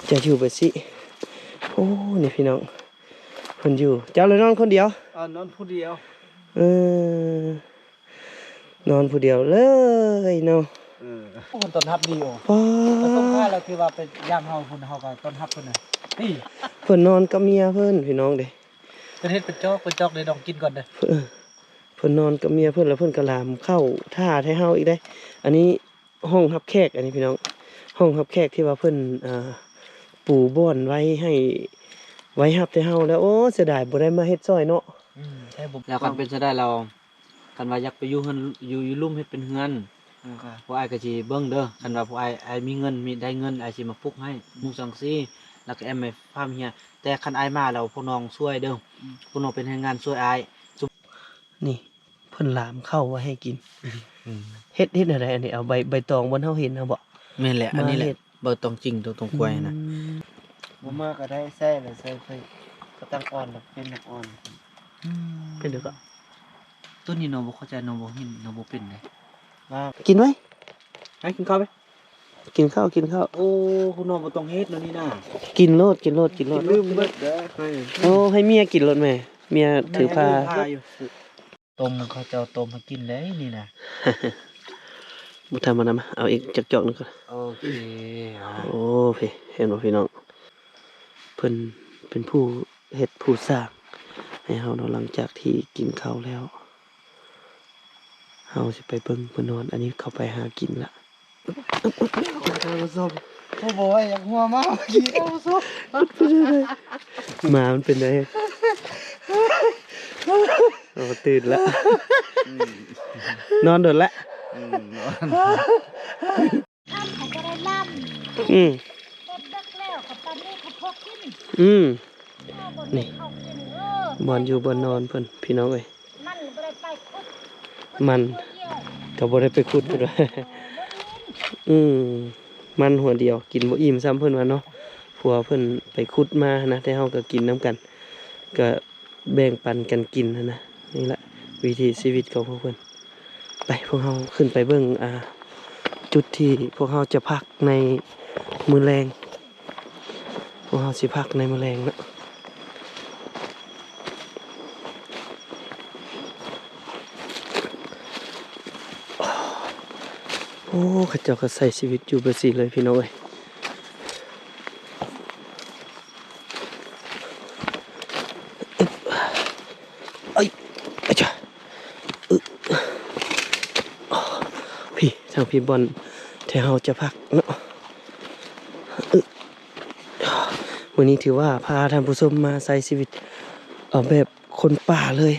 จะอยู่ไปสิโอ้นี่พี่น้องคนอยู่เจ้าเลยนอนคนเดียวน อนผู้เดียว นอนผู้เดียวเลยเนาะคนต้นทับดีโอ้ ป้า แล้วต้นข้าเราคือว่าเป็นย่ามเฮาคุณเฮากับต้นทับเพิ่นน่ะนี่ เพิ่นนอนกับเมียเพิ่นพี่น้องเด้ เป็นเฮ็ดเป็นจอกเลยลองกินก่อนเด้อ เพิ่นนอนกับเมียเพิ่นแล้วเพิ่นก็ลามเข้าท่าให้เฮาอีกได้อันนี้ห้องรับแขกอันนี้พี่น้องห้องรับแขกที่ว่าเพิ่นปูบ่อนไว้ให้ไว้รับให้เฮาแล้วโอ้เสียดายบ่ได้มาเฮ็ดซอยเนาะ ใช่บ่แล้วคันเป็นซะได้เราคันว่าอยากไปอยู่เฮือนอยู่ลุ่มเฮ็ดเป็นเฮือนพวกอ้ายก็สิเบิ่งเด้อคันว่าพวกอ้ายมีเงินมีได้เงินอ้ายสิมาปลุกให้มุงสังซี่แล้วก็แอมให้ฟาร์มเฮียแต่คันอ้ายมาแล้วพวกน้องช่วยเด้อพวกน้องเป็นแรงงานช่วยอ้าย นี่เพิ่นลามเข้าไว้ให้กินเฮ็ดอะไรอันนี้เอาใบตองบนเฮาเห็นเอาบ่ แม่นแหละอันนี้แหละบ่ต้องจริงต้องกล้วยนะ บ่มากก็ได้แซ่เลยใส่ไปก็ตั้งอ่อนแบบเป็นแบบอ่อน เป็นเด้อก็ ต้นนี้น้องบ่เข้าใจน้องบ่เห็นน้องบ่เป็นเลย มาก กินไว้ ให้กินข้าวไป กินข้าว โอ้คุณน้องบ่ต้องเฮ็ดแล้วนี่นะ กินโลด ลืมเบิดเด้อให้ โอ้ให้เมียกินโลดแม่เมียถือผ้า อยู่ต้มเขาเจ้าต้มมากินได้นี่นะ บ่ทำมานำเอาอีกจักจอกนึงก่อน โอเค โอ้พี่เห็นบ่พี่น้องเพิ่นเป็นผู้เฮ็ดผู้สร้างให้เฮาเนาะหลังจากที่กินข้าวแล้วเฮาสิไปเบิ่งเพิ่นนอนอันนี้เข้าไปหากินละ ท่านผู้ชมผู้บ่อยอยากหัวมากเมื่อกี้ท่านผู้ชม หมามันเป็นไงโอ้ตื่นละนอนโดนละ ท่านเขาก็ได้ล่ำ อืม เต็มดักแล้วกับตอนนี้เขาพกขึ้น นี่ บนเขาขึ้นบอนอยู่บอนนอนเพิ่นพี่น้องเอ้ย มันบ่ได้ไปคุด มัน เดียว ก็บ่ได้ไปขุดพุ่นว่า มันหัวเดียวกินบ่อิ่มซ้ำเพิ่นว่าเนาะผัวเพิ่นไปขุดมานะแต่เฮาก็กินน้ำกันก็แบ่งปันกันกินนะนี่แหละวิถีชีวิตของพวกเพิ่นไปพวกเฮาขึ้นไปเบิ่งจุดที่พวกเฮาจะพักในมื้อแลงพวกเฮาสิพักในมื้อแลงเนาะโอ้เขาเจ้าก็ใส่ชีวิตอยู่แบบนี้เลยพี่น้องเอ้ยเอ้ยอาจ้ะพี่ทางพี่บอลที่เฮาจะพักเนาะวันนี้ถือว่าพาท่านผู้ชมมาใส่ชีวิตแบบคนป่าเลย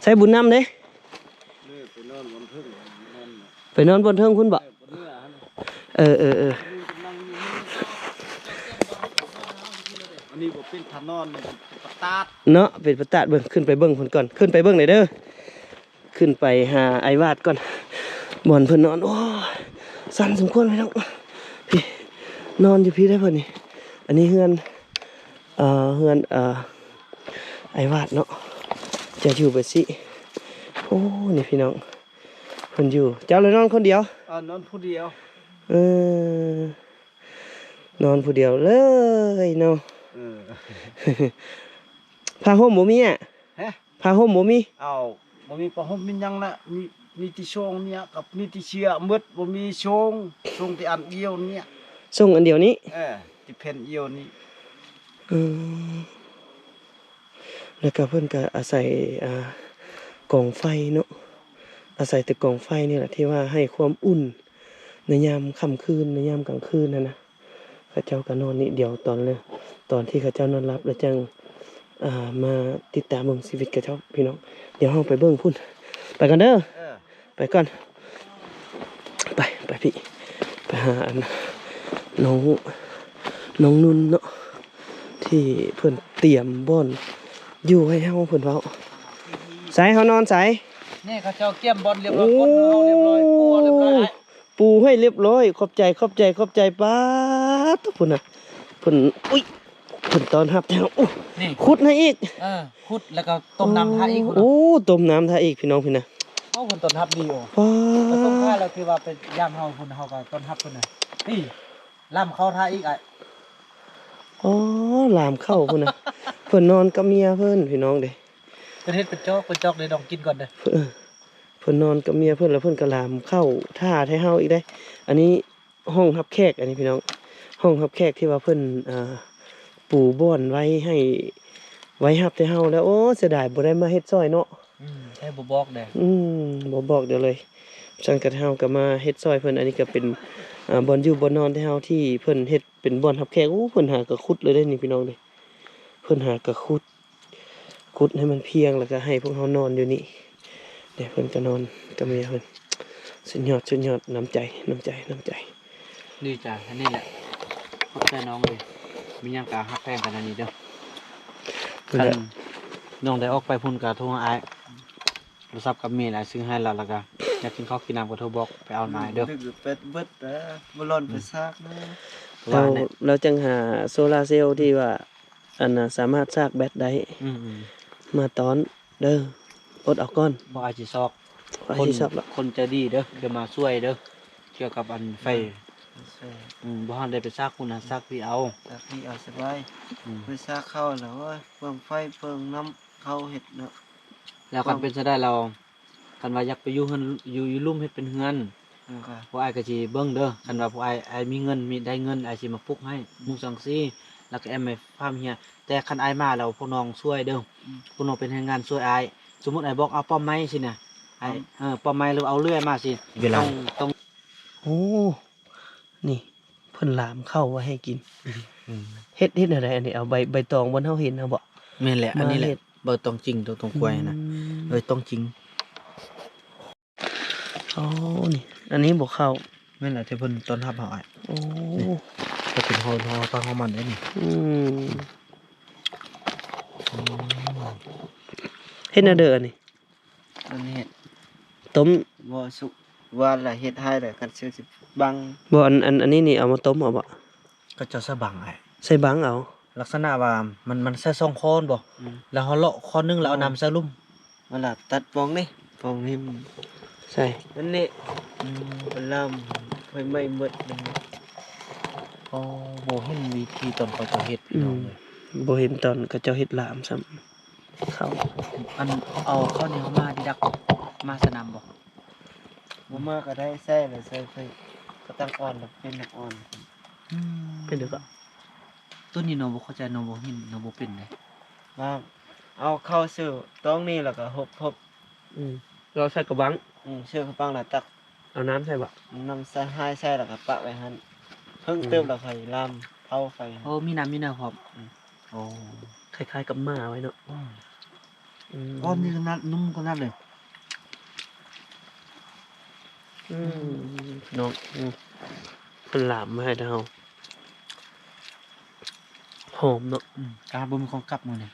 ใส่บุญนำเด้ไปนอนบนเทิงคุณบ่เออ อันนี้บ่เป็นทานอนเป็นปะตาด เนาะเป็นประตาดเบิ่งขึ้นไปเบิ่งเพิ่นก่อนขึ้นไปเบิ่งหน่อยเด้อขึ้นไปหาไอ้วาดก่อนบ่อนเพิ่นนอนโอ้สั่นสมควรไหมน้องพี่นอนอยู่พี่ได้เพิ่นนี่อันนี้เฮือนไอ้วาดเนาะจะอยู่ไปสิโอ้นี่พี่น้องเพิ่นอยู่เจ้าเลยนอนคนเดียวน อนผู้เดียว นอนผู้เดียวเลยเนาะ ผ้าห่มบ่มีอ่ะ ฮะ ผ้าห่มบ่มี เอาบ่มีประหมมีหยังนะมีที่ชงเนี่ยกับมีที่เชียมืดบ่มีชงที่อันเอียวเนี่ย ส่งอันเดียวนี้ ที่เพ่นเอียวนี่ แล้วก็เพิ่นก็อาศัยกองไฟเนาะอาศัยแต่กองไฟนี่แหละที่ว่าให้ความอุ่นในยามค่ำคืนในยามกลางคืนนะเขาเจ้าก็นอนนี่เดียวตอนที่เขาเจ้านอนหลับแล้วจังมาติดตามเบิ่งชีวิตเขาเจ้าพี่น้องเดี๋ยวเฮาไปเบิ่งพุ่นไปกันเด้อไปก่อนไปพี่ไปหาน้องนุ่นเนาะที่เพิ่นเตรียมบ่อนอยู่ให้เฮาเพิ่นเว้าสายเฮานอนสาย นี่เขาเจ้าเกี่ยมบอลเรียบร้อยคนเฮาเรียบร้อยปูเรียบร้อย ปูให้เรียบร้อยขอบใจป้าดพุ่นน่ะเพิ่นอุ้ยเพิ่นตอนรับแล้วนี่ ขุดให้อีก ขุดแล้วก็ต้มน้ำท่าอีก โอ้ต้มน้ำท่าอีกพี่น้องพี่นะ เฮาคนต้นทับดีโอ้ ป้า แล้วต้นข้าเราคือว่าเป็นย่ามเฮาคุณเฮากับต้นทับคุณน่ะนี่ล่ำเข้าท่าอีกไอ้ อ๋อลามเข้าพุ่นน่ะ เพิ่นนอนกับเมียเพิ่นพี่น้องเด้ เป็นเฮ็ดเป็นจอกเลยลองกินก่อนเด้อ เพิ่นนอนกับเมียเพิ่นแล้วเพิ่นก็ลามเข้าท่าให้เฮาอีกได้ อันนี้ห้องรับแขกอันนี้พี่น้อง ห้องรับแขกที่ว่าเพิ่นปูบ้อนไว้ให้ไว้รับให้เฮาแล้วโอ้เสียดายบ่ได้มาเฮ็ดซอยเนาะ ให้บ่บอกเด้อ บ่บอกเดี๋ยวเลยฉันกับเฮาก็มาเฮ็ดซอยเพิ่นอันนี้ก็เป็นบ่อนอยู่บ่อนนอนที่เฮาที่เพิ่นเฮ็ดเป็นบ่อนรับแขกโอ้เพิ่นหากระขุดเลยเด้นี่พี่น้องเด้เพิ่นหากระขุดให้มันเพียงแล้วก็ให้พวกเฮานอนอยู่นี่เดี๋ยวเพิ่นก็นอนกับเมียเพิ่นสุดยอดน้ำใจ ดีจ้ะอันนี้แหละขอบใจน้องเลยมีหยังก็ฮักแพงกันอันนี้เด้อ เพิ่น คัน แหละ น้องได้ออกไปพุ่นก็โทรหาอ้ายโทรศัพท์กับเมียอ้ายซื้อให้แล้วก็อยากกินข้าวกินน้ำก็โทรบอกไปเอามาให้เด้อ ดึกเป็ดเบิดนะบ่ร้อนไปซากนะ เราเราจังหาโซลาร์เซลล์ที่ว่าอันน่ะสามารถชาร์จแบตได้ อืม มาตอนเด้ออดเอาก่อน บ่อาจสิซอก ว่าสิชอบละ คนใจดีเด้อเดี๋ยวมาช่วยเด้อเกี่ยวกับอันไฟบ่ทันได้ไปซักคุณน่ะซักพี่เอา ซากนี่เอาสบาย อืม ไปซากเข้าแล้วเว้ยเบิ่งไฟเบิ่งน้ำเข้าเฮ็ดเนาะ แล้วกันเป็นซะได้เรากันว่าอยากไปอยู่เฮือนอยู่ลุ่มเฮ็ดเป็นเฮือน ค่ะ พวกอ้ายก็สิเบิ่งเด้อคันว่าพวกอ้ายมีเงินมีได้เงินอ้ายสิมาปลุกให้มุงสังซี่แล้วก็แอมให้ฟาร์มเฮียแต่คันอ้ายมาแล้วพวกน้องช่วยเด้อพวกน้องเป็นแรงงานช่วยอ้ายสมมุติอ้ายบอกเอาป้อมไม้สินะอ้ายป้อมไม้หรือเอาเลื่อยมาสิต้อง โอ้นี่เพิ่นหลามเข้าไว้ให้กินเฮ็ดอะไรอันนี้เอาใบตองบนเฮาเห็นนะบ่ แม่นแหละอันนี้แหละ มาเฮ็ด บ่ต้องจริงต้องกล้วยนะต้องจริง อ๋อนี่ อันนี้บ่เข้า แม่นแหละที่เพิ่นต้อนรับเฮาอ้าย โอ้ ก็เป็นเฮาฟังเฮามันได้นี่ อืมเฮ็ดแนวเด้ออันนี้ อันนี้เฮ็ด ต้ม บ่สุกว่าละเฮ็ดให้แล้วกันซื้อสิบัง บ่อันนี้นี่เอามาต้มเอาบ่ ก็จะสะบังอ้าย ใส่บังเอา ลักษณะว่ามันใส่ซองคอนบ่แล้วเฮาเลาะคอนนึงแล้วเอาน้ำใส่ลุ่ม มาละตัดปองนี่ปองนี่ ใส่ อันนี้เป็นลำไฟไหม้หมดเลย อ๋อบ่เห็นวิธีตอนเขาจะเฮ็ดพี่น้องเลย บ่เห็นตอนเขาเจ้าเฮ็ดหลามซ้ำเข้า อันเอาข้าวเหนียวมาดิดักมาสนามบ่ บ่มากก็ได้ใส่เลยใส่ไฟก็ตั้งอ่อนแล้วเป็นน้ำอ่อน เป็นเด้อก็ ตัวนี้น้องบ่เข้าใจน้องบ่เห็นน้องบ่เป็นเลย มาเอาเข้าซื้อต้องนี่แล้วก็หบ เราใส่กระบัง ซื้อข้าวปังแล้วตัก เอาน้ำใส่บ่ น้ำใส่ให้ใส่แล้วก็ปะไว้หั่นเพิ่งเติมแล้วค่อยลำเผาไฟ โอ้มีน้ำมีเนื้อพร้อมโอ้ คล้ายๆกับหมาไว้เนาะ ก้อนนี้ขนาดนุ่มขนาดเลย น้องเป็นหลามมาให้เราหอมเนาะ การบ่มีของกลับมื้อนี้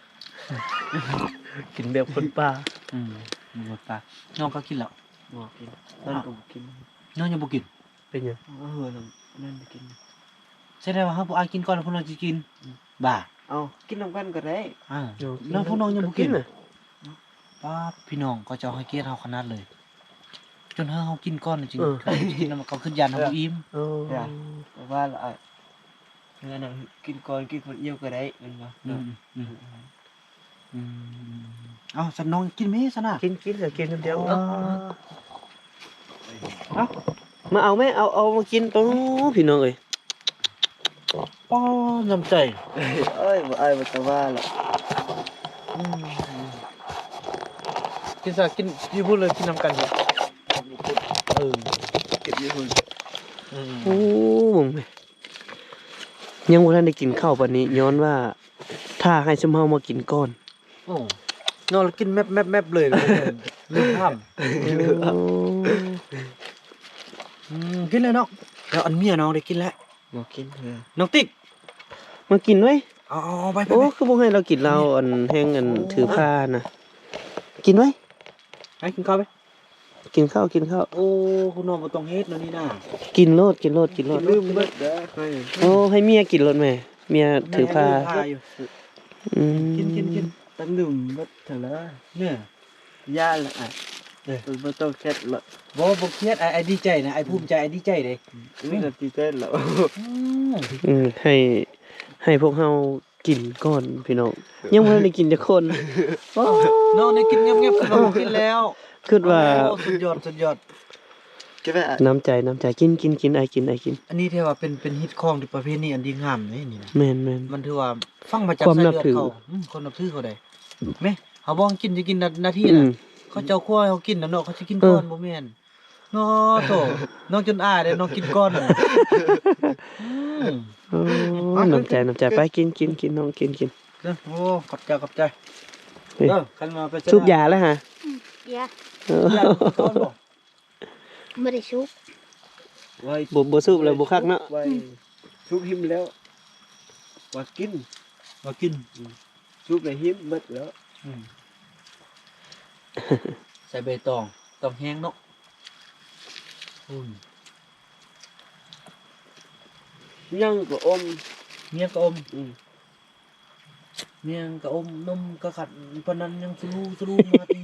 กินแบบคนป่า มีหมดปลาน้องก็กินแล้ว บ่กินนั่นก็บ่กิน น้องยังบ่กิน เป็นหยัง นั่นบ่กิน แสดงว่าเฮาบ่อายกินก่อนแล้วพวกน้องสิกินบ้า เอากินน้ำกันก็ได้ แล้วพวกน้องยังบ่กิน น่ะ ป้าพี่น้องก็จะเอาให้เกียรติเฮาขนาดเลย จนเฮากินก่อนจริงๆกินแล้วมันก็ขึ้นยันเฮาบ่อิ่ม โอ้ แต่ว่าละอ่ะงั้นน่ะกินก่อนกินคนเดียวก็ได้แม่นบ่ เอ้าสันน้องกินไหมสันน่ะ กินแต่กินคนเดียวมาเอาไหมเอามากินโอ้พี่น้องเอ้ย ป้อน้ำใจ เอ้ยบ่อายบ่ตะว่าละ กินซะกินอยู่พูดเลยกินน้ำกันครับเก็บอยู่พุ่น โอ้มึงแม่ยังบ่ทันได้กินข้าวปานนี้ย้อนว่าถ้าให้ซุมเฮามากินก่อน โอ้นอนกินแมบเลยลืมห้ามกินเลยน้องแล้วอันเมียน้องได้กินแล้ว บ่กินเถอะ น้องติ๊ก มากินไว้ เอาไป โอ้คือบ่ให้เรากินเราอันแห้งอันถือผ้านะกินไว้ ให้กินข้าวไป กินข้าว โอ้คุณน้องบ่ต้องเฮ็ดแล้วนี่นะ กินโลด ลืมเบิดเด้อค่อย โอ้ให้เมียกินโลดแม่เมียถือผ้า อยู่ กิน ตั้งดื่มเบิดเถอะละ เนี่ย ย่าละอ่ะบ่ต้องเช็ดละ บ่เครียดไอ้ดีใจนะไอ้ภูมิใจไอ้ดีใจเด้ นี่ก็สิเต้นแล้ว ให้ ให้พวกเฮากินก่อนพี่น้องยังบ่ทันได้กินจักคนโอ้ น้องได้กินเงียบๆคือเราบ่กินแล้ว คิดว่า โอ้สุดยอดสุดยอด เก็บไว้ น้ำใจกินไอ้กิน อันนี้ถือว่าเป็นฮิตของที่ประเภทนี้อันดีงามนี่นะ แม่น มันถือว่าฟังมาจาก ความ สาย นับ เลือด ถือ เขาคนนับถือเขาได้แม่เขาบอกกินจะกินนาที อื น่ะ ม เขาเจ้าคั่วให้เขากินน่ะเนาะเขาสิกินก่อนบ่แม่นเนาะโตน้องจนอ้ายเด้น้องกินก่อนน่ะอืม โอ้น้ำใจไปกินน้องกิน เด้อโอ้ขอบใจ เฮ้ย เด้อคันมาไป สูบยาแล้วฮะ อย่า เออ ยาก่อนบ่ บ่ได้ชุบ ไว้ บ่สูบเลยบ่คักเนาะ ไว้ชุบหิมแล้วว่ากิน มากิน ชุบในหิมเบิดแล้ว อืมใส่ใบตองต้องแห้งเนาะอืม ยังก็อม เมียงก็อม อืม เมียงก็อมนมก็ขัดปานนั้นยังสลูมาตี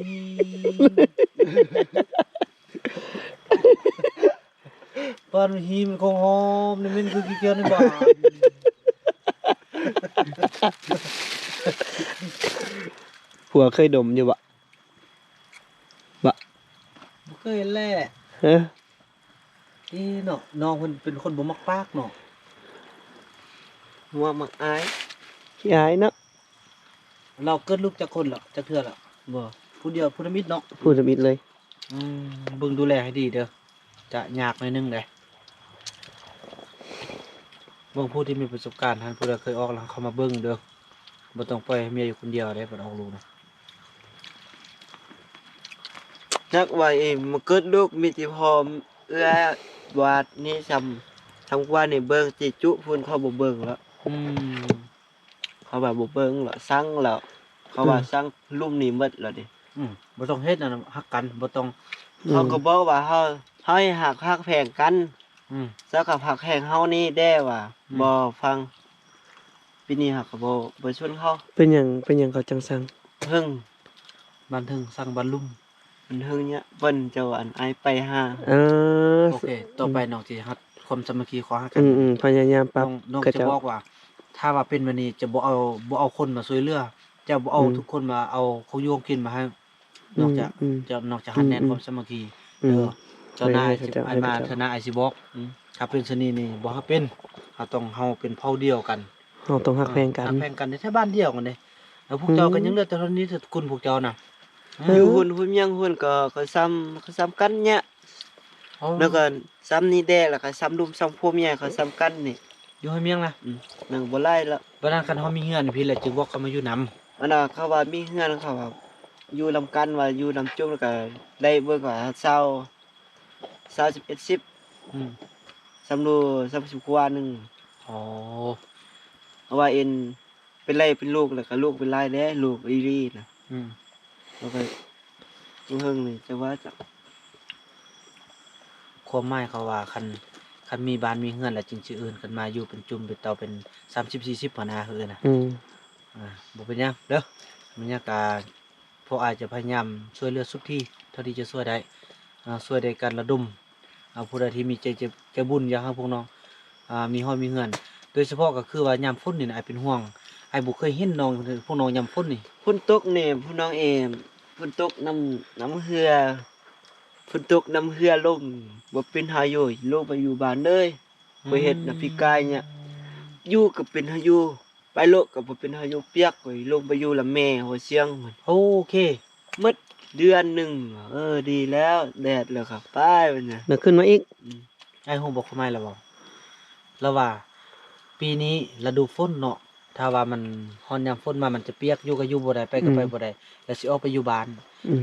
ปานหีมันคงหอมนี่มันคือกี่เกียวในบ้าน ผัวเคยดมอยู่บ่ บ่เคยแล่ ฮะ ที่เนาะน้องเพิ่นเป็นคนบ่มักปากเนาะ หัวมักอาย ขี้อายเนาะ เราเกิดลูกจากคนละจากเทื่อละบ่ผู้เดียวผู้นมิตรเนาะ พูดมิดเลย เบิ่งดูแลให้ดีเด้อจะยากหน่อยนึงเด้เบิ่งผู้ที่มีประสบการณ์ท่านผู้ใดเคยออกหลังเข้ามาเบิ่งเด้อบ่ต้องปล่อยให้เมียอยู่คนเดียวเด้เพิ่นออกลูกนะ นักว่าเองมาเกิดลูกมีที่พอมเอื้อวาดนี่ทำว่านี่เบิ่งจิจุพุ่นเขาบ่เบิ่งแล้ว อืม เขาว่าบ่เบิ่งแล้วสั่งแล้วเขาว่าสั่งลุ่มนี่หมดแล้วดิ บ่ต้องเฮ็ดนั่นน่ะฮักกันบ่ต้อง เขาก็บอกว่าเฮาให้หักแพงกัน อืม แล้วก็หักแพงเฮานี่แด้ว่า อืม บ่ฟังปีนี้หักก็บ่ชวนเขา เป็นหยังเขาจังซัง เพิ่ง บ้านถึงสั่งบ้านลุ่ม มันเพิ่งเนี่ยเปิ้นเจ้าอันไอไปหา อ่า โอเค ต่อไปน้องสิฮัดความสามัคคีขอฮักกั พยายามปรับ น้อง ก็ จะ จะ บอกว่า ถ้าว่าเป็นวันนี้จะบ่เอาคนมาช่วยเหลือจะบ่เอาทุกคนมาเอาของอยู่ของกินมาให้นอกจากนอกจากหันแน่นความสามัคคี อืม เจ้านาย ให้ สิ เจ้า ไอ้มา ให้เจ้า เจ้านายไอ้สิบอกถ้าเป็นชนีนี่บ่ฮักเป็นเราต้องเฮาเป็นเผ่าเดียวกัน เราต้องฮักแพงกัน ฮักแพงกันในแท้บ้านเดียวกันเด้แล้วพวกเจ้าก็ยังเหลือแต่เท่านี้สกุลพวกเจ้าน่ะ อยู่หุ่นยังหุ่นก็ซ้ำกันเนี่ยแล้วก็ซ้ำนี่แด้แล้วก็ซ้ำลุมซ้ำพวกเมียก็ซ้ำกันนี่ อยู่ให้เมียงนะ นังบ่ไล่ละ บัดนั้นคันเฮามีเฮือนพี่แหละจึงบอกเขามาอยู่นำ อันน่ะเขาว่ามีเฮือนเขาว่าอยู่ลำกันว่าอยู่ลำจุกแล้วก็ได้เบิ่งว่า11 10 อืม ซ้ำดู30กว่านึง อ๋อ เพราะว่าเอ็นเป็นไล่เป็นลูกแล้วก็ลูกเป็นไล่แด้ลูกอีรีน่ะ อืม แล้วก็เฮิงนี่จะว่าจะ ความหมายเขาว่าคันมีบ้านมีเฮือนแล้วจึงสิเอิ้นกันมาอยู่เป็นจุ่มเป็นเตาเป็น30 40หัวหน้าเฮือนน่ะ บ่เป็นหยังเด้อมันยากาพวกอาจจะพยายามช่วยเหลือสุกที่เท่าที่จะช่วยได้ช่วยในการระดมผู้ใดที่มีใจบุญอยากให้พวกน้องมีห้อยมีเงินโดยเฉพาะก็คือว่ายามฝนนี่นะอ้ายเป็นห่วงอ้ายบ่เคยเห็นน้องพวกน้องยามฝนนี่ ฝนตกนี่พี่น้องเอมฝนตกน้ำเหือฝนตกน้ำเหือล่มบ่เป็นหาอยู่ลงไปอยู่บ้านเลยไปเฮ็ดน่ะพี่กายเนี่ยอยู่ก็เป็นหาอยู่ไปโลกก็บ่เป็นหาอยู่เปียกไปลงไปอยู่ละแม่หัวเสียงมัน โอเค หมดเดือนหนึงดีแล้วแดดแล้วครับไปมันน่ะ เดี๋ยวขึ้นมาอีก ไอ้ฮู้บอกทำไมล่ะบ่แล้วว่า ปีนี้ฤดูฝนเนาะถ้าว่ามันฮ้อนยามฝนมามันจะเปียกอยู่ก็อยู่บ่ได้ไปก็ไปบ่ได้แล้วสิออกไปอยู่บ้าน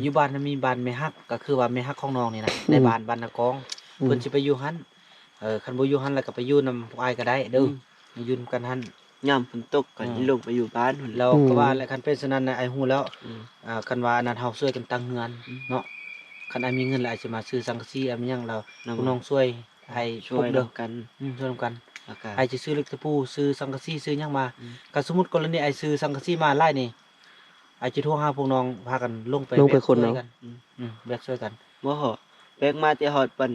อยู่บ้านน่ะมีบ้านแม่ฮักก็คือว่าแม่ฮักของน้องนี่นะในบ้านนากองเพิ่นสิไปอยู่หั่นคันบ่อยู่หั่นแล้วก็ไปอยู่นำพวกอ้ายก็ได้เด้ออยู่นำกันหั่น ยามฝนตกก็ลงไปอยู่บ้านพุ่น แล้วก็ว่าแหละคันเป็นฉะนั้นน่ะอ้ายฮู้แล้ว อืม คันว่าอันนั้นเฮาช่วยกันตั้งเฮือนเนาะคันอ้ายมีเงินแล้วอ้ายสิมาซื้อสังกะสีอ้ายมีหยังแล้วพวกน้องช่วยให้ ช่วย พบเด้อ กัน ช่วยกัน แล้วก็ อ้ายสิซื้อเหล็กตะปูซื้อสังกะสีซื้อหยังมา อืม ก็สมมุติกรณีอ้ายซื้อสังกะสีมาหลายนี่อ้ายสิโทรหาพวกน้องพากันลงไป ลงไป แบก คน ช่วย เอา กันแบกช่วยกัน บ่ฮอดแบกมาแต่ฮอดเปิ้น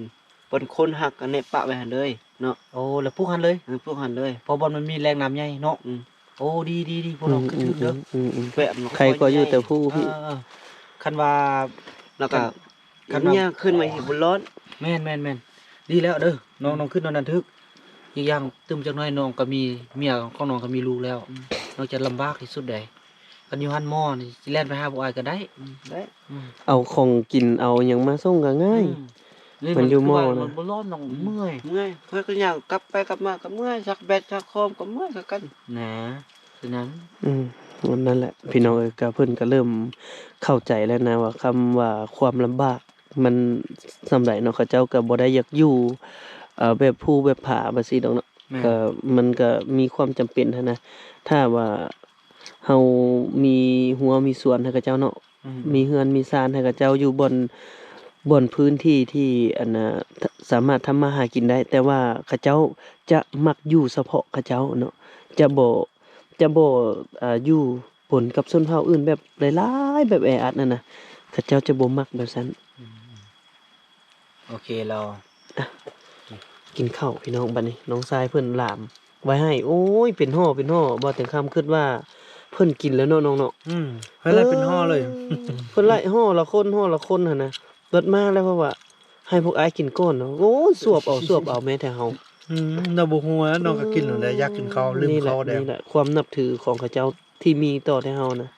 บนคนหักกันเนี่ยปะไว้หั่นเลยเนาะ โอ้แล้วพวกหันเลย พวกหันเลย เพอบอลมันมีแรงน้ำใหญ่เนาะ อืม โอ้ดีพวกเราคิดถึงเด้อ แวะมัน ใครก็อยู่แต่ผู้พี่ คันว่า แล้วก็ คันว่า เนี่ยขึ้นมาเห็นบนร้อน แม่นดีแล้วเด้อน้องขึ้นนอนนันทึกอีกอย่างตึมจักหน้อยน้องก็มีเมียของน้องก็มีลูกแล้วน้องจะลำบากที่สุดใดกันอยู่หันหม้อนี่สิแล่นไปหาบ่อายก็ได้ ได้ อืม เอาของกินเอาหยังมาส่งก็ง่าย นี่ มันอยู่หม้อนะ มันบ่ร้อนน้องเมื่อย เมื่อยเพื่อนก็ย่างกลับไปกลับมาก็เมื่อยสักแบตสักโคมก็เมื่อยคือกัน นะฉะนั้น วันนั้นแหละพี่น้องเอ้ยก็เพิ่นก็เริ่มเข้าใจแล้วนะว่าคำว่าความลำบากมันสำใดเนาะเขาเจ้าก็บ่ได้อยากอยู่แบบภูแบบผาบ่ซี่ดอกเนาะ แม่น ก็มันก็มีความจำเป็นหั้นนะถ้าว่าเฮามีหัวมีสวนให้เขาเจ้าเนาะ อืม มีเฮือนมีศาลให้เขาเจ้าอยู่บนพื้นที่ที่อันน่ะสามารถทำมาหากินได้ แต่ว่าเขาเจ้าจะมักอยู่เฉพาะเขาเจ้าเนาะจะบ่อยู่ปนกับชนเผ่าอื่นแบบหลายๆแบบแออัดนั่นน่ะเขาเจ้าจะบ่มักแบบนั้น โอเคเรา กินข้าวพี่น้องบัดนี้น้องชายเพิ่นหลามไว้ให้ โอ้ยเป็นห่อบ่ถึงคำคิดว่าเพิ่นกินแล้วเนาะน้องเนาะ ให้ไล่เป็นห่อเลย เพิ่นไล่ห่อละคนหั่นนะเบิดมาแล้วเพราะว่า ให้พวกอ้ายกินก่อนเนาะโอ้ยสวบเอาแม้แต่เฮา เราบ่ฮู้ว่าน้องก็กินแล้วได้อยากกินข้าวลืม นี่แหละ ข้าวได้ นี่แหละความนับถือของเขาเจ้าที่มีต่อแต่เฮานะ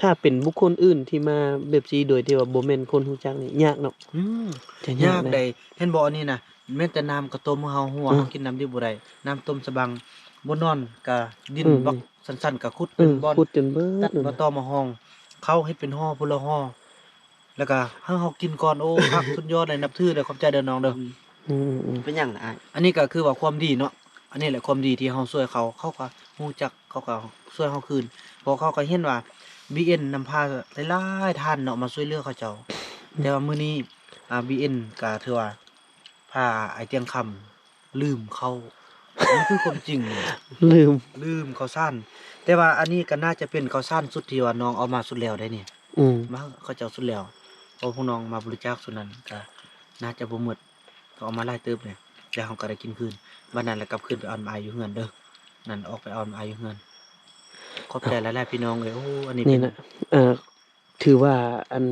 ถ้าเป็นบุคคลอื่นที่มาแบบซีโดยที่ว่าบ่แม่นคนรู้จักนี่ยากเนาะ อืม จะยาย าก ก นะ ได้เห็นบ่อันนี้น่ะแม้แต่น้ำกระต้มเฮาหัว อืม เฮากินน้ำดิบบ่ได้น้ำต้มสะบังบ่นอนก็ดิน อืม บักสั้นๆก็ขุด เอ เป็น อ บ่อน พูดจนเบิ ตั ด ด นั่น มา น่ะ ต่อมาห้อง เข้าเฮ็ดเป็นห่อพุ่นละห่อแล้วก็ให้เฮากินก่อนโอ้ คักสุดยอดเลยนับถือเลยขอบใจเด้อน้องเด้อ อืม เป็นอย่างไรอ้าย อันนี้ก็คือว่าความดีเนาะอันนี้แหละความดีที่เฮาช่วยเขาเขาก็ฮู้จักเขาก็ช่วยเฮาคืนเพราะเขาก็เห็นว่า BN นำพาหลายๆท่านเนาะมาช่วยเหลือเขาเจ้า แต่ว่ามื้อนี้BN ก็ถือว่าพาไอ้เตียงคำลืมเขามันคือความจริง ลืม ลืมเขาซ่านแต่ว่าอันนี้ก็น่าจะเป็นเขาซ่านสุดที่ว่าน้องเอามาสุดแล้วได้นี่ อืม มาเขาเจ้าสุดแล้วเพราะพวกน้องมาบริจาคส่วนนั้นก็น่าจะบ่หมดก็เอามาหลายเติบเลยแล้วเขาก็ได้กินคืนวันนั้นแล้วกลับคืนไปเอามาอยู่เฮือนเด้อนั่นออกไปเอามาอยู่เฮือนขอบใจหลายๆพี่น้องเลยโอ้อันนี้ นี่ เป็น นะถือว่าอัน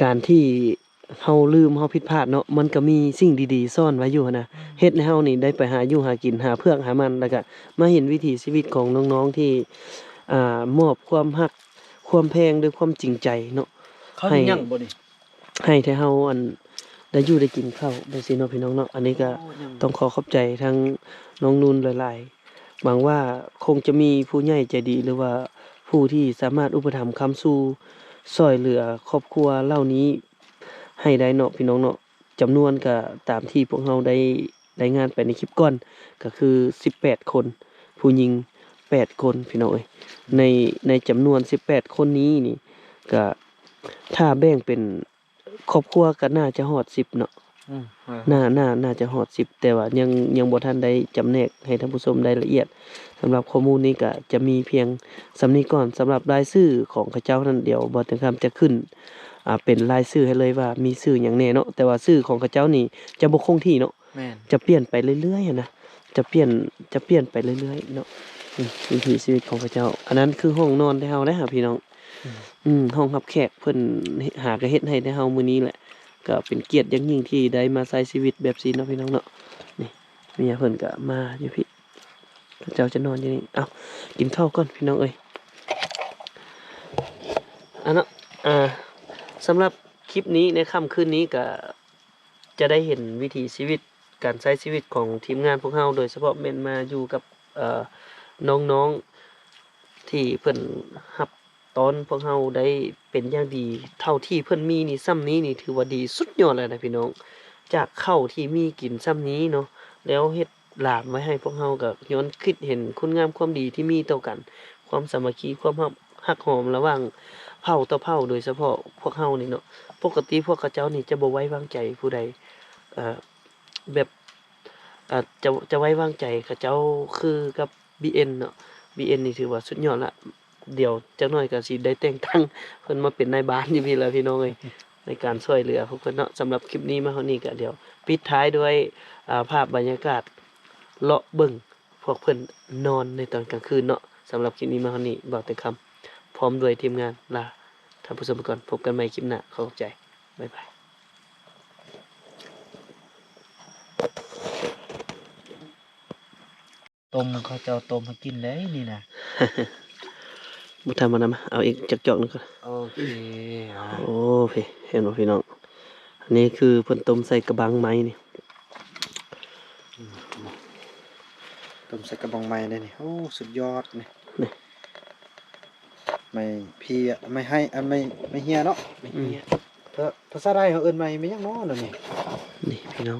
การที่เฮาลืมเฮาผิดพลาดเนาะมันก็มีสิ่งดีๆซ่อนไว้อยู่หั้นนะเฮ็ดให้เฮานี่ได้ไปหาอยู่หากินหาเพือกหามันแล้วก็มาเห็นวิถีชีวิตของน้องๆที่มอบความรักความแพงด้วยความจริงใจเนาะ เขาเห็นยังบ่นี่ ให้ให้เฮาอันได้อยู่ได้กินข้าวได้สิเนาะพี่น้องเนาะอันนี้ก็ต้องขอขอบใจทั้งน้องนุ่นหลายๆหวังว่าคงจะมีผู้ใหญ่ใจดีหรือว่าผู้ที่สามารถอุปถัมภ์ค้ำสู้ช่วยเหลือครอบครัวเหล่านี้ให้ได้เนาะพี่น้องเนาะจำนวนก็ตามที่พวกเราได้รายงานไปในคลิปก่อนก็คือ18คนผู้หญิง8คนพี่น้องเอ้ยในจำนวน18คนนี้นี่ก็ถ้าแบ่งเป็นครอบครัวก็น่าจะฮอด10เนาะ อืม น่าจะฮอด10แต่ว่ายังบ่ทันได้จำแนกให้ท่านผู้ชมได้ละเอียดสำหรับข้อมูลนี้ก็จะมีเพียงสำนี้ก่อนสำหรับรายชื่อของเขาเจ้านั้นเดี๋ยวบ่ถึงคำจะขึ้นเป็นรายชื่อให้เลยว่ามีชื่อหยังแน่เนาะแต่ว่าชื่อของเขาเจ้านี่จะบ่คงที่เนาะ แม่น จะเปลี่ยนไปเรื่อยๆอะนะจะเปลี่ยนไปเรื่อยๆเนาะวิถีชีวิตของเขาเจ้า อันนั้นคือห้องนอนที่เฮาได้หาพี่น้องห้องรับแขกเพิ่นหาก็เฮ็ดให้ได้เฮามื้อนี้แหละ ก็เป็นเกียรติอย่างยิ่งที่ได้มาใช้ชีวิตแบบนี้เนาะพี่น้องเนาะนี่เมียเพิ่นก็มาอยู่พี่เขาเจ้าจะนอนอยู่นี่เอ้ากินข้าวก่อนพี่น้องเอ้ยอันเนาะสำหรับคลิปนี้ในค่ำคืนนี้ก็จะได้เห็นวิถีชีวิตการใช้ชีวิตของทีมงานพวกเราโดยเฉพาะเมนมาอยู่กับน้องๆที่เพิ่นรับตอนพวกเราได้เป็นอย่างดีเท่าที่เพิ่นมีนี่ซ้ำนี้นี่ถือว่าดีสุดยอดเลยนะพี่น้อง จากข้าวที่มีกินซ้ำนี้เนาะแล้วเฮ็ดหลามไว้ให้พวกเราก็ย้อนคิดเห็นคุณงามความดีที่มีต่อกัน ความสามัคคีความฮักหอมระหว่างเผ่าต่อเผ่าโดยเฉพาะพวกเฮานี่เนาะปกติพวกเขาเจ้านี่จะบ่ไว้วางใจผู้ใดแบบจะไว้วางใจเขาเจ้าคือกับ BN เนาะ BN นี่ถือว่าสุดยอดละเดี๋ยวจักหน่อยก็สิได้แต่งตั้งเพิ่นมาเป็นนายบ้านอยู่พี่แล้วพี่น้องเอ้ย ในการช่วยเหลือพวกเพิ่นเนาะสำหรับคลิปนี้มาเท่านี้ก็เดี๋ยวปิดท้ายด้วยภาพบรรยากาศเลาะเบิ่งพวกเพิ่นนอนในตอนกลางคืนเนาะสำหรับคลิปนี้มาเท่านี้บอกแต่คำพร้อมด้วยทีมงานลาท่านผู้ชมไปก่อนพบกันใหม่คลิปหน้าขอบใจบ๊ายบาย ต้มเขาเจ้าต้มมากินเลยนี่นะ บุทามานะมาเอาอีกจักจอกหนึงก่อน โอเคอ่ะ โอ้พี่เห็นบ่พี่น้องอันนี้คือเพิ่นต้มใส่กระบังไม้นี่ ต้มใส่กระบองไม้ได้นี่โอ้สุดยอดนี่ นี่ ไม่พี่อะไม่ให้อันไม่เฮียเนาะไม่เฮียภาษาไทยเขาเอิ้นไม่ยังน้อเนาะนี่ นี่พี่น้อง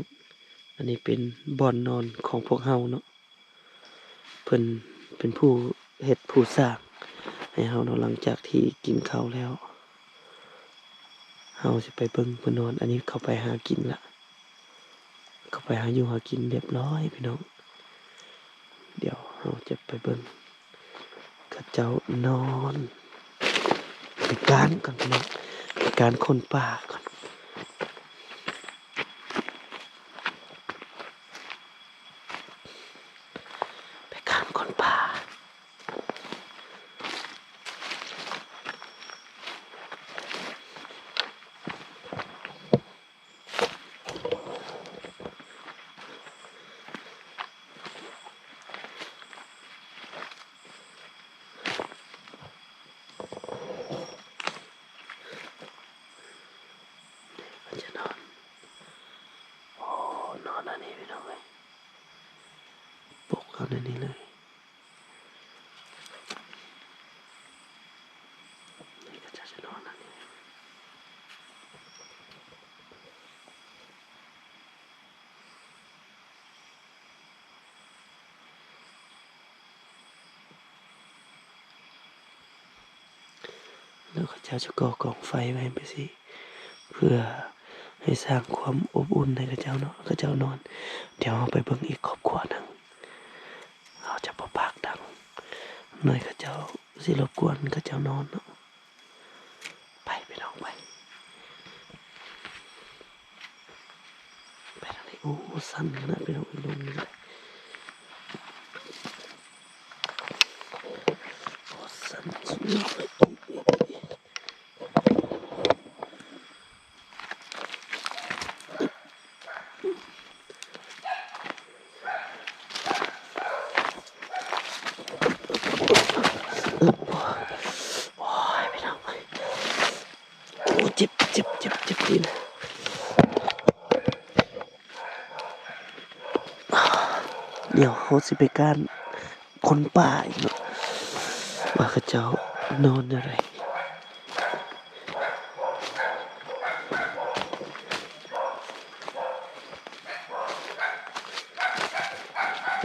อันนี้เป็นบ่อนนอนของพวกเฮาเนาะเพิ่นเป็นผู้เฮ็ดผู้สร้างให้เฮาเนาะหลังจากที่กินข้าวแล้วเฮาสิไปเบิ่งเพิ่นนอน อันนี้เข้าไปหากินละเข้าไปหาอยู่หากินเรียบร้อยพี่น้อง เดี๋ยวเฮาจะไปเบิ่งเขาเจ้านอนไปการก่อนพี่น้องไปการคนป่าก่อนไปการคนป่ามันจะนอนโอ้นอนอันนี้พี่น้องเลยปลุกเขาในนี้เลยนี่ก็จะนอนอันนี้แล้วเขาจะก่อกองไฟไว้ไปสิเพื่อให้สร้างความอบอุ่นให้กับเจ้าเนาะกับเจ้านอน เดี๋ยวเราไปเบิ่งอีกครอบครัวหนึ่งเราจะบ่ปากดังหน่อยกับเจ้าสิรบกวนกับเจ้านอนเนาะไปไปน้องไปไปทางนี้โอ้สั่นขนาดไปน้องลงนี่เลยโอ้สั่นสุดยอดเลยโอ้ยไปน้องไปโอ้เจ็บดีนะเดี๋ยวเขาสิไปการคนป่าอีกเนาะว่าเขาเจ้านอนอะไร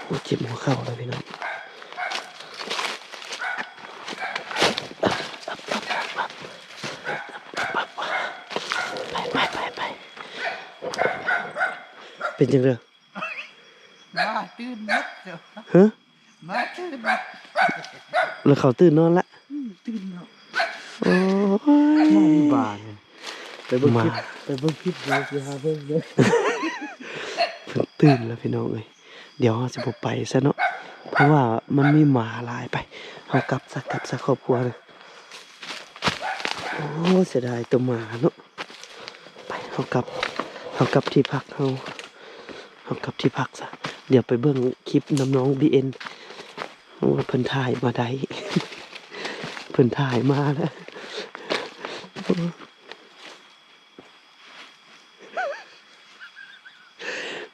โอ้เจ็บหัวเข่าเลยพี่น้องไปเป็นจังเลย มาตื่นนักเดี๋ยว ฮะ มาตื่นนัก แล้วเขาตื่นนอนละ ตื่นเนาะ โอ้ย บ้าเนี่ยไปเบิ่งคลิป มา ไปเบิ่งคลิปเลยสิหาเบิ่งเด้อ เพิ่งตื่นแล้วพี่น้องเอ้ยเดี๋ยวเราจะบ่ไปซะเนาะเพราะว่ามันมีหมาหลายไปเอากลับซะครอบครัวเลยโอ้เสียดายตัวหมาเนาะไปเอากลับที่พักเอากลับที่พักซะเดี๋ยวไปเบิ่งคลิปน้องBN โอ้เพิ่นถ่ายมาได้ เพิ่นถ่ายมาแล้ว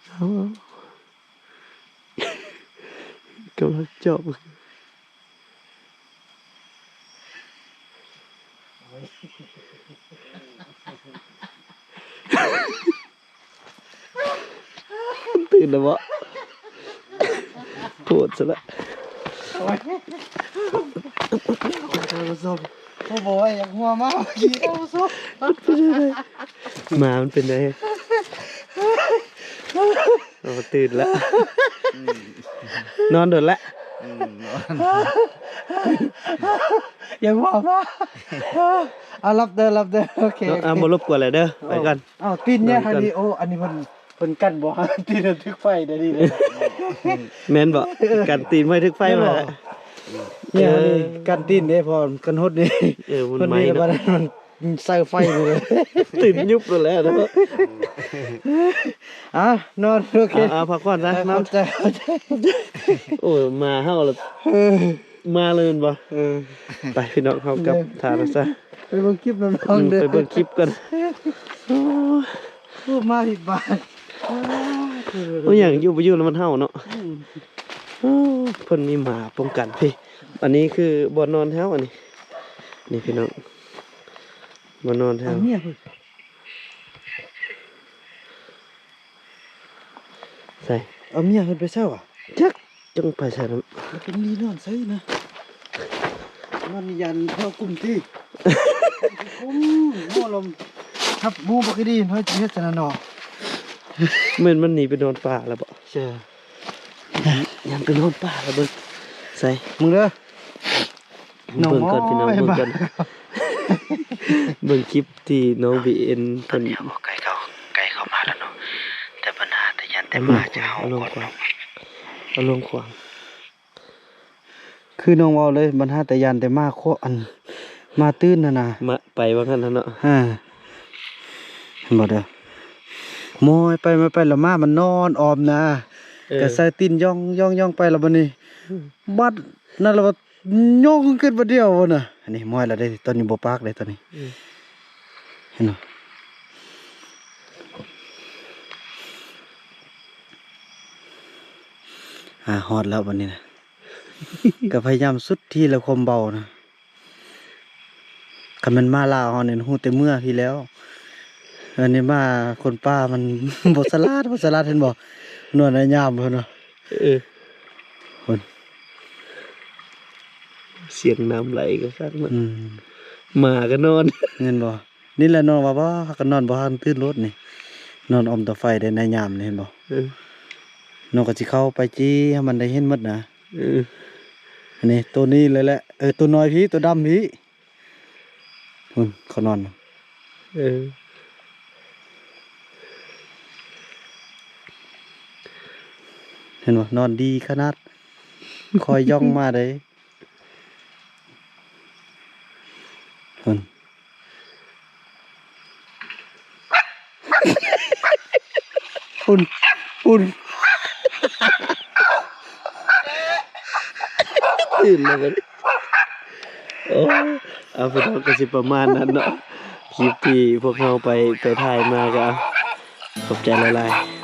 เอากำลังจบตื่นแล้ววะโกรธซะละ เอาซบโอ้โหอยากหัวมากเมื่อกี้เอาซบ หมามันเป็นไงเราตื่นแล้ว นอนโดนละ อยากหัวมาก เอารับเด้อโอเค เนาะบ่รบกวนเลยเด้อไปกัน เอ้าตีนเนี่ยคันนี้โอ้อันนี้เพิ่นกั้นบ่ให้ตีนทึกไฟได้ดีเลย แม่นบ่กันตีนไว้ทึกไฟมา เนี่ยอันนี้กั้นตีนเด้พอกันฮดนี่ มัน เพิ่น ไหม้ มีแล้ว เนาะ มันใส่ไฟเลย ตีนยุบแล้วเนาะ นอนโอเค พักก่อนซะ เข้า น้ำ ใจ โอ้ยมาเฮาแล้วมาเลยแม่นบ่ไปพี่น้องเฮากับทานซะ ไปเบิ่งคลิปน้องๆเด้อ ไปเบิ่งคลิปกัน พูดมาผิดบาท โอ้ยอย่างอยู่บ่อยู่แล้วมันเฮาเนาะเพิ่นมีหมาป้องกันพี่อันนี้คือบ่อนอนเฮาอันนี้นี่พี่น้องบ่อนอนเฮา เนี่ยเพิ่น ใส่ เอาเมียเพิ่นไปเช่าอ่ะ จักจังไปใส่น้ำ มันเป็นลีนอนซื้อนะมันยันเท่ากลุ่มที่หม้อลมครับหมูบักดีเฮ้ยเฮ็ดจังนอ เหมือนมันหนีไปนอนป่าแล้วบ่ เชื่อ ยังไปนอนป่าแล้วเบิ่งใส่ มึงเด้อ น้อง เบิ่งก่อนพี่น้อง โอ้ย เบิ่ง บ้า ก่อนเบิ่งคลิปที่น้อง BN เพิ่น ไก่เข้ามาแล้วเนาะแต่ปัญหาแต่ยันแต่ เอาล มาง จะเอา เอาลง ก่อน ขวางเอาลงขวาง คือน้องเว้าเลยบรรหาแต่ยันแต่มาโคอันมาตื้นน่ะนะ มาไปว่างั้นเนาะ เห็นบ่เด้อมอยไปมาไปแล้วมามันนอนออมนะก็ใส่ตีนย่องไปแล้วบัดนี้บัดนั่นแล้วว่าย่องขึ้นบ่เดียวบ่น่ะอันนี้มอยแล้วได้ตอนนี้บ่ปากเลยตอนนี้เห็นบ่ฮอดแล้วบัดนี้นะ ก็พยายามสุดที่ละความเบานะคันมันมาลาวเฮานี่ฮู้แต่เมื่อพี่แล้วอันนี้มาคนป้ามัน บ่สลาดเห็นบ่นวลยามเพิ่นเนาะ เออ เพิ่น เสียงน้ำไหลก็ซักมัน อืม หมาก็นอน เห็นบ่นี่แหละนอนว่าบ่ก็นอนบ่ทันตื่นรถนี่นอนอมตะไฟได้ในยามนี่เห็นบ่ เออ น้องก็สิเข้าไปจี้ให้มันได้เห็นหมดนะ เออ อันนี้ตัวนี้เลยแหละตัวน้อยพี่ตัวดำพี่หุ่นเขานอน เออ เห็นบ่นอนดีขนาดคอยย่องมาได้หุ่น อุ่น ตื่นแล้วกันโอ้เอาไปทำกันสิประมาณนั้นเนาะคลิปที่พวกเราไปถ่ายมาก็ขอบใจหลายๆ